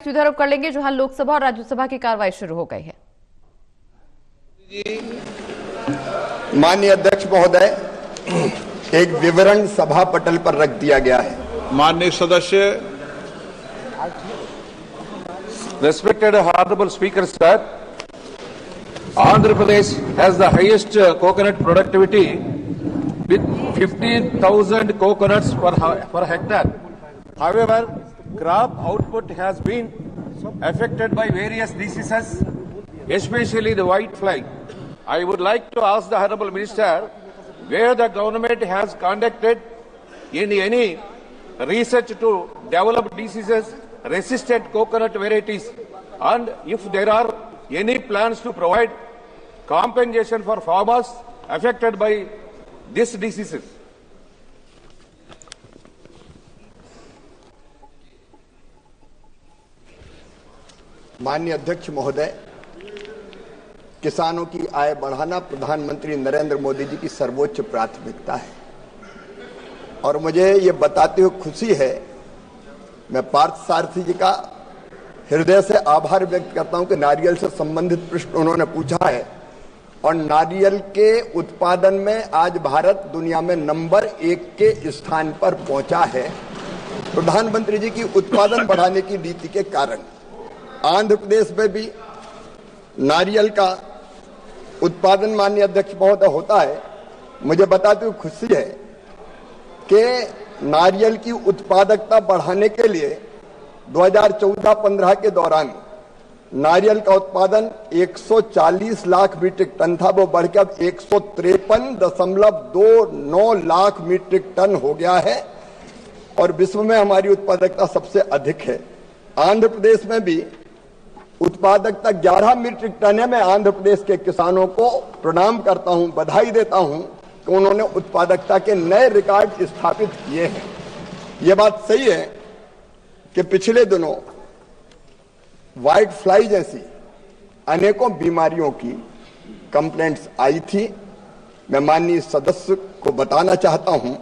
उधर अब कर लेंगे जहां लोकसभा और राज्यसभा की कार्रवाई शुरू हो गई है। माननीय अध्यक्ष महोदय, एक विवरण सभा पटल पर रख दिया गया है। माननीय सदस्य, respected honorable speaker sir, Andhra Pradesh has the highest coconut productivity with 15,000 coconuts per hectare. However, crop output has been affected by various diseases, especially the white fly. I would like to ask the honorable minister where the government has conducted any research to develop diseases resistant coconut varieties, and if there are any plans to provide compensation for farmers affected by these diseases. माननीय अध्यक्ष महोदय, किसानों की आय बढ़ाना प्रधानमंत्री नरेंद्र मोदी जी की सर्वोच्च प्राथमिकता है और मुझे ये बताते हुए खुशी है, मैं पार्थ सारथी जी का हृदय से आभार व्यक्त करता हूं कि नारियल से संबंधित प्रश्न उन्होंने पूछा है और नारियल के उत्पादन में आज भारत दुनिया में नंबर 1 के स्थान पर पहुंचा है। प्रधानमंत्री जी की उत्पादन बढ़ाने की नीति के कारण आंध्र प्रदेश में भी नारियल का उत्पादन माननीय अध्यक्ष महोदय होता है। मुझे बताते हुए खुशी है कि नारियल की उत्पादकता बढ़ाने के लिए 2014-15 के दौरान नारियल का उत्पादन 140 लाख मीट्रिक टन था, वो बढ़कर 153.29 लाख मीट्रिक टन हो गया है और विश्व में हमारी उत्पादकता सबसे अधिक है। आंध्र प्रदेश में भी उत्पादकता 11 मीट्रिक टन है। मैं आंध्र प्रदेश के किसानों को प्रणाम करता हूं, बधाई देता हूं कि उन्होंने उत्पादकता के नए रिकॉर्ड स्थापित किए हैं। यह बात सही है कि पिछले दिनों व्हाइट फ्लाई जैसी अनेकों बीमारियों की कंप्लेंट्स आई थी। मैं माननीय सदस्य को बताना चाहता हूं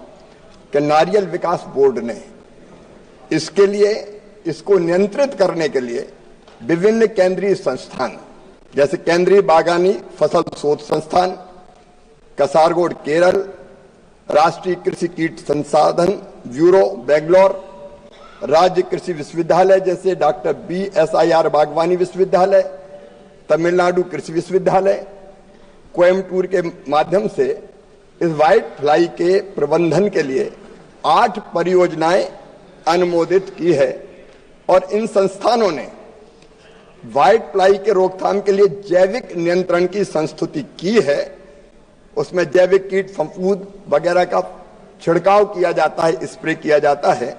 कि नारियल विकास बोर्ड ने इसके लिए, इसको नियंत्रित करने के लिए विभिन्न केंद्रीय संस्थान जैसे केंद्रीय बागानी फसल शोध संस्थान, कसारगोड केरल, राष्ट्रीय कृषि कीट संसाधन ब्यूरो बेंगलोर, राज्य कृषि विश्वविद्यालय जैसे डॉक्टर BSIR बागवानी विश्वविद्यालय, तमिलनाडु कृषि विश्वविद्यालय, कोयम्बटूर के माध्यम से इस व्हाइट फ्लाई के प्रबंधन के लिए 8 परियोजनाएं अनुमोदित की है और इन संस्थानों ने व्हाइट फ्लाई के रोकथाम के लिए जैविक नियंत्रण की संस्तुति की है। उसमें जैविक कीट फफूंद वगैरह का छिड़काव किया जाता है, स्प्रे किया जाता है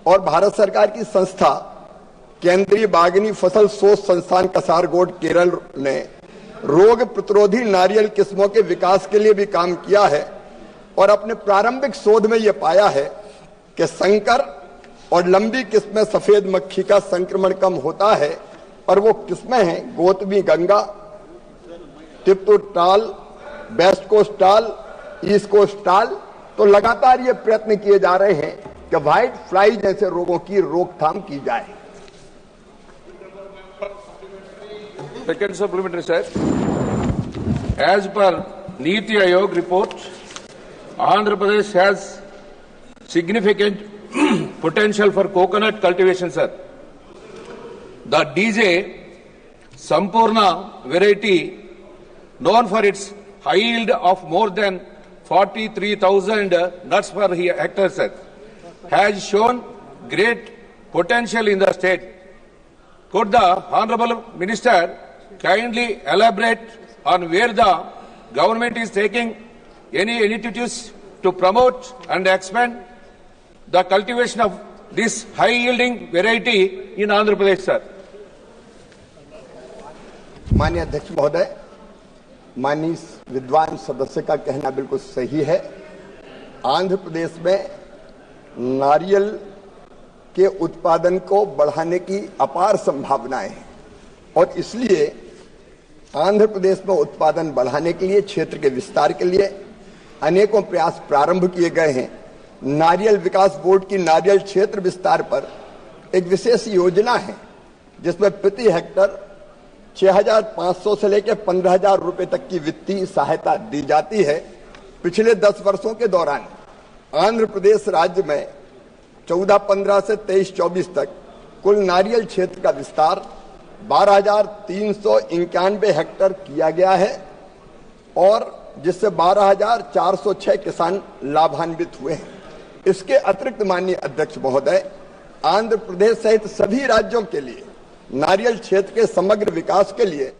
और भारत सरकार की संस्था केंद्रीय बागवानी फसल शोध संस्थान कसारगोड केरल ने रोग प्रतिरोधी नारियल किस्मों के विकास के लिए भी काम किया है और अपने प्रारंभिक शोध में यह पाया है कि संकर और लंबी किस्में सफेद मक्खी का संक्रमण कम होता है और वो किस्में हैं गौतमी गंगा, टिप्टोटाल, वेस्ट कोस्ट टाल, ईस्ट कोस्ट टाल। तो लगातार ये प्रयत्न किए जा रहे हैं कि व्हाइट फ्लाई जैसे रोगों की रोकथाम की जाए। Second supplementary, sir. As per Niti Aayog report, Andhra Pradesh has significant potential for coconut cultivation, sir. The DJ Sampurna variety, known for its high yield of more than 43,000 nuts per hectare, sir, has shown great potential in the state. Could the Honorable Minister kindly elaborate on where the government is taking any initiatives to promote and expand the cultivation of this high-yielding variety in Andhra Pradesh, sir? माननीय अध्यक्ष महोदय, माननीय विद्वान सदस्य का कहना बिल्कुल सही है। आंध्र प्रदेश में नारियल के उत्पादन को बढ़ाने की अपार संभावनाएं हैं और इसलिए आंध्र प्रदेश में उत्पादन बढ़ाने के लिए, क्षेत्र के विस्तार के लिए अनेकों प्रयास प्रारंभ किए गए हैं। नारियल विकास बोर्ड की नारियल क्षेत्र विस्तार पर एक विशेष योजना है जिसमें प्रति हेक्टर 6,500 से लेकर 15,000 रुपए तक की वित्तीय सहायता दी जाती है। पिछले 10 वर्षों के दौरान आंध्र प्रदेश राज्य में 14-15 से 23-24 तक कुल नारियल क्षेत्र का विस्तार 12,391 हेक्टेयर किया गया है और जिससे 12,406 किसान लाभान्वित हुए हैं। इसके अतिरिक्त माननीय अध्यक्ष महोदय, आंध्र प्रदेश सहित सभी राज्यों के लिए नारियल क्षेत्र के समग्र विकास के लिए